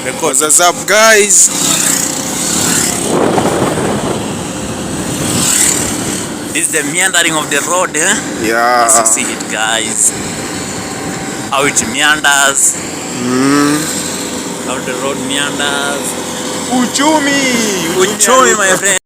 What's up, guys? This is the meandering of the road, eh? Yeah. As you see it, guys. How it meanders. How the road meanders. Uchumi, my friend.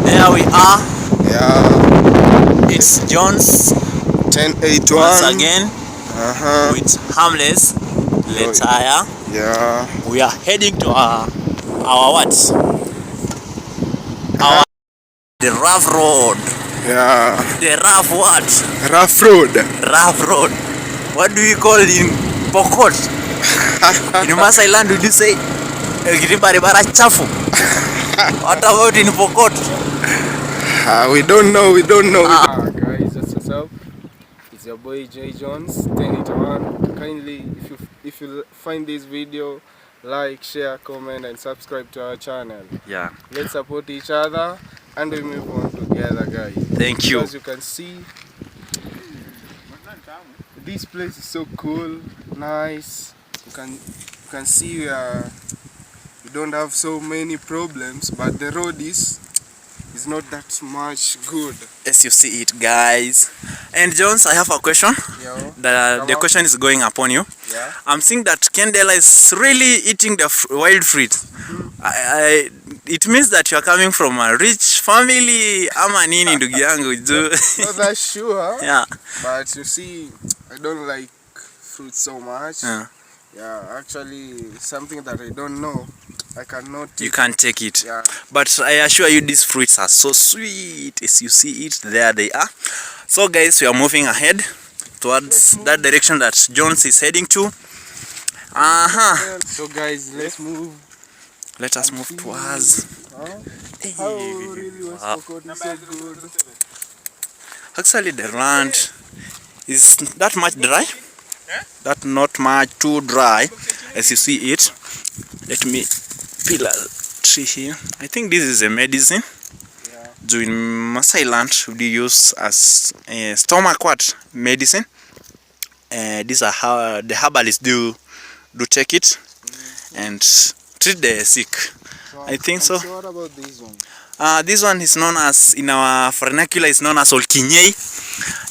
There we are. Yeah. It's John's 1081 once again with Harmless Letire. Yeah. We are heading to our what? The rough road. Yeah. The rough what? Rough road. Rough road. What do we call it in pokot? In Masai land, would you say barabara chafu? What about in pokot? We don't know. Guys, what's up? It's your boy J Jones 1081. Kindly, if you find this video, like, share, comment, and subscribe to our channel. Yeah. Let's support each other and we move on together, guys. Thank you. As you can see, this place is so cool, nice. You can see we don't have so many problems, but the road is not that much good. As you see it, guys. And Jones, I have a question. The question is going upon you. Yeah. I'm seeing that Kendela is really eating the wild fruit. It means that you are coming from a rich family. Ama nini ndugu yangu? Not that sure. Yeah. But you see, I don't like fruit so much. Yeah. Actually, something that I don't know, I cannot take. You can't take it. Yeah. But I assure you, these fruits are so sweet. As you see it, there they are. So guys, we are moving ahead towards that direction that Jones is heading to. So guys, let's move. Let us move towards. How really was pokot is so good. Actually, the land is that much dry. That not much too dry, as you see it. Let me peel a tree here. I think this is a medicine. During Masai land, we use as a stomach what medicine. These are how the herbalists do take it and treat the sick. I think so. So what about this one? This one is known as, in our vernacular, is known as olkinyei.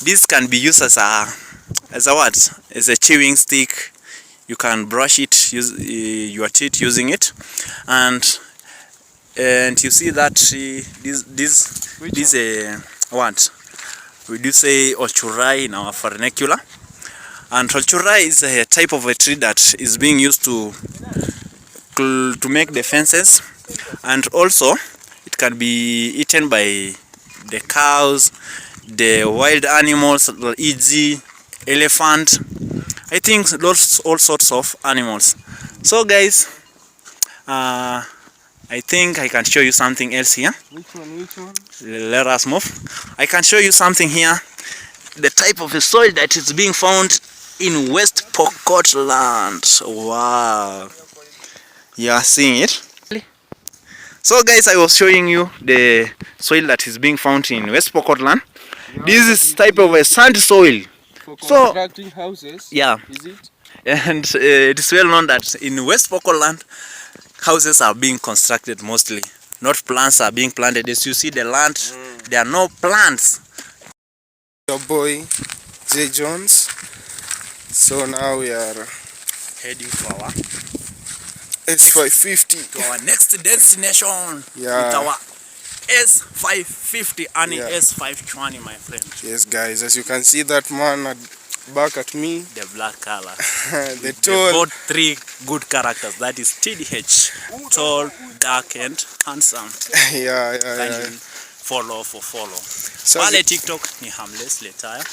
This can be used as a what? As a chewing stick. You can brush it, use your teeth using it, and you see that this what we do say ochurai in our vernacular. And ochurai is a type of a tree that is being used to make the fences, and also it can be eaten by the cows, the wild animals, e.g. elephant. I think all sorts of animals. So guys, I think I can show you something else here. Which one? Let us move. I can show you something here. The type of the soil that is being found in West Pokot land. Wow. You are seeing it? So guys, I was showing you the soil that is being found in West Pokot land. This is type of a sand soil. For constructing houses? Yeah. Is it? And it is well known that in West Pokot land, houses are being constructed mostly. Not plants are being planted. As you see the land, there are no plants. Your boy, J Jones. So now we are Heading to our S550. To our next destination. Yeah. With our S550 and Yeah. S520, my friend. Yes, guys, as you can see that man back at me. The black color. The tall. Both three good characters. That is TDH. Tall, dark, and handsome. Yeah. Kindly follow. So Pale TikTok ni Harmless Letire.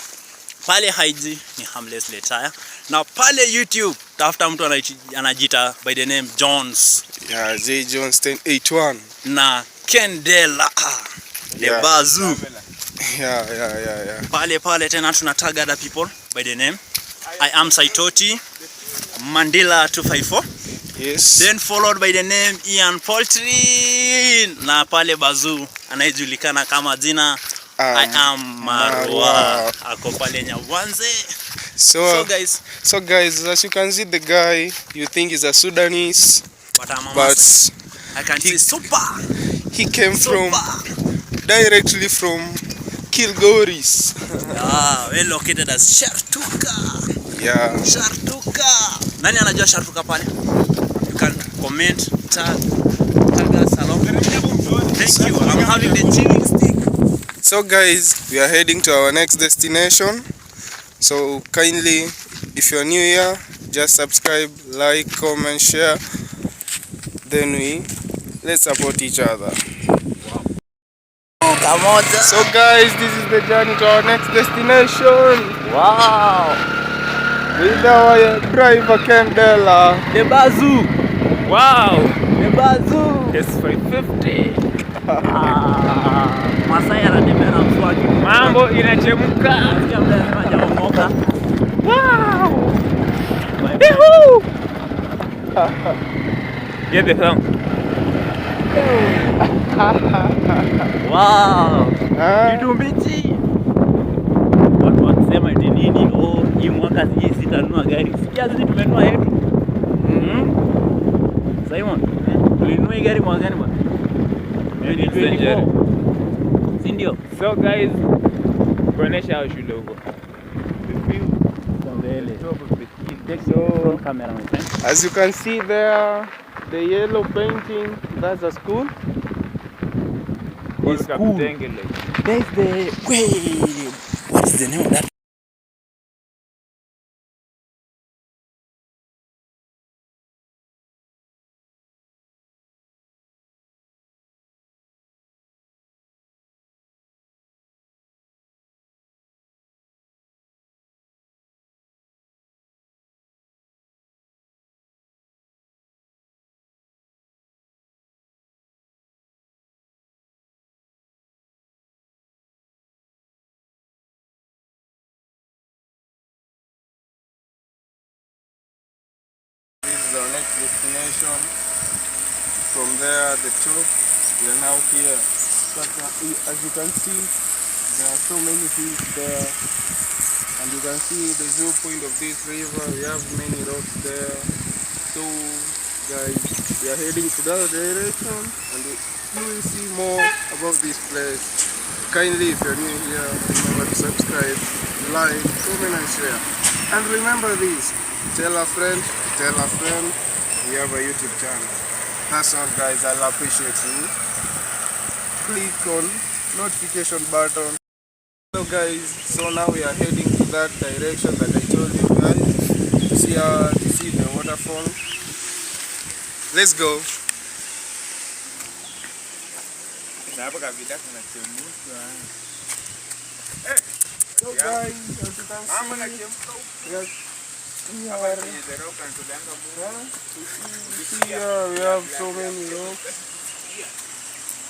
Pale IG ni Harmless Letire. Now pale YouTube tafuta mtu anajiita by the name Jones. Yeah, J Jones 1081. Na Kendela. The Bazoo. Yeah. Pale tena tunatag other people by the name. I am Saitoti Mandela 254. Yes. Then followed by the name Ian Poultry na pale Bazoo anayejulikana kama jina I am Marwa. Ako pale Nyawanze. So guys, as you can see, the guy, you think he's a Sudanese, but I can see super. He came directly from Kilgoris. Well located as Shartuka. Yeah. Shartuka. Nani anajua Shartuka pale? You can comment, tag us along. Thank you. I'm having the chilling stick. So guys, we are heading to our next destination. So kindly, if you're new here, just subscribe, like, comment, share. Then let's support each other. Wow. So guys, this is the journey to our next destination. Wow. With our driver Kendela. The Bazoo. Wow. The Bazoo. It's 550. Masai anatembea mswaki. Mambo inachemka. Nasikia mda anasema hajaomoka. Wow. Yahoo! Get the song. Wow. Kitumbichi. Watu wakisema eti nini? Oh, hii mwaka sisi sitanunua gari. Sikia sisi tumenunua yetu. Simon, tulinunua gari mwaka gani bwana? 2024. Si ndio? So guys, kuonesha how shule huko. So, Camera, my friend. as you can see there, the yellow painting, that's a school. It's cool. There's the wait. What is the name of that? This is our next destination. From there, the top, we are now here. But, as you can see, there are so many things there. And you can see the viewpoint of this river. We have many rocks there. So, guys, we are heading to that direction, and you will see more about this place. Kindly, if you're new here, remember to subscribe, like, comment and share. And remember this, tell a friend, we have a YouTube channel. That's all guys, I'll appreciate you. Click on notification button. So guys, so now we are heading to that direction that I told you guys, to see the waterfall. Let's go. So guys, as you can see, we have so many rocks.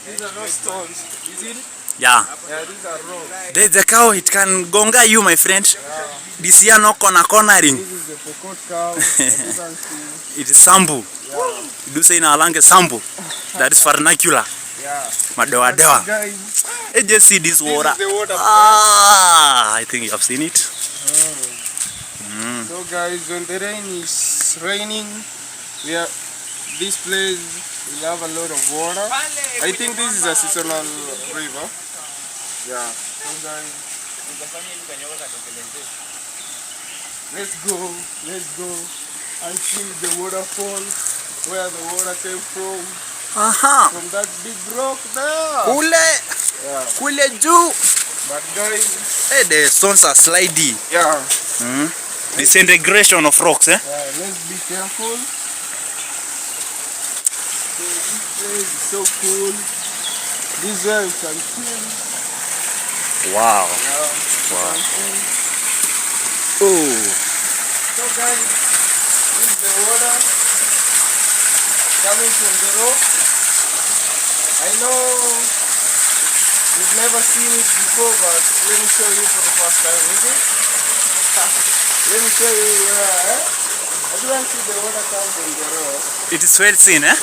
These are not stones, is it? Yeah. Yeah, these are rocks. There's a cow, it can gonga you, my friend. Yeah. This year no cornering. This is the pokot cow, as you can see. It is sambu. Yeah. You do say in Alange sambu. That is vernacular. Yeah. Madewa dewa. Guys, Hey, just see this water. This is the waterfall. I think you have seen it. So guys, when the rain is raining, this place will have a lot of water. I think this is a seasonal river. Yeah. So guys, let's go and see the waterfall, where the water came from from that big rock there. Yeah. Kule juu. But guys, Hey, the stones are slidey. yeah. Disintegration of rocks, eh? Let's be careful. So this place is so cool. This is where you can chill. Wow. Yeah. Wow. Oh. So guys, this is the water coming from the rock. I know you've never seen it before, but let me show you for the first time, okay? Let me show you where, As you can see, the water comes from the rock. It is well seen, eh?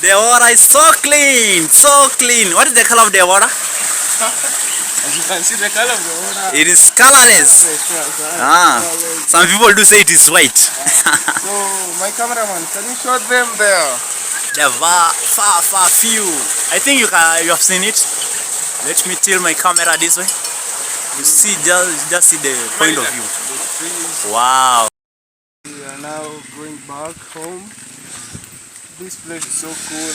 The water is so clean, so clean. What is the color of the water? As you can see, the color of the water. It is colorless. Some people do say it is white. So, my cameraman, can you show them there? The far view. I think you have seen it. Let me tilt my camera this way. You see, just see the point of view. The trees. Wow. We are now going back home. This place is so cool.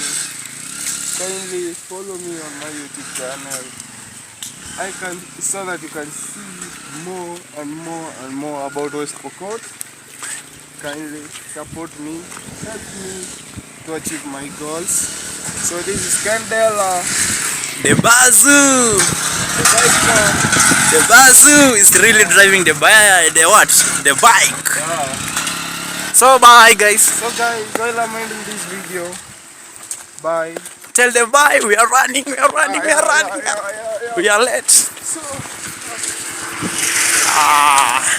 Kindly follow me on my YouTube channel. So that you can see more and more and more about West Pokot. Kindly support me, help me to achieve my goals. So this is Candela, The bazoo. the bike man. The bazoo is really driving the bike. The bike. Yeah. So bye, guys. So guys, while I'm ending this video, bye. Tell them bye. We are running. We are running. We are running. Yeah. We are late. So, Ah.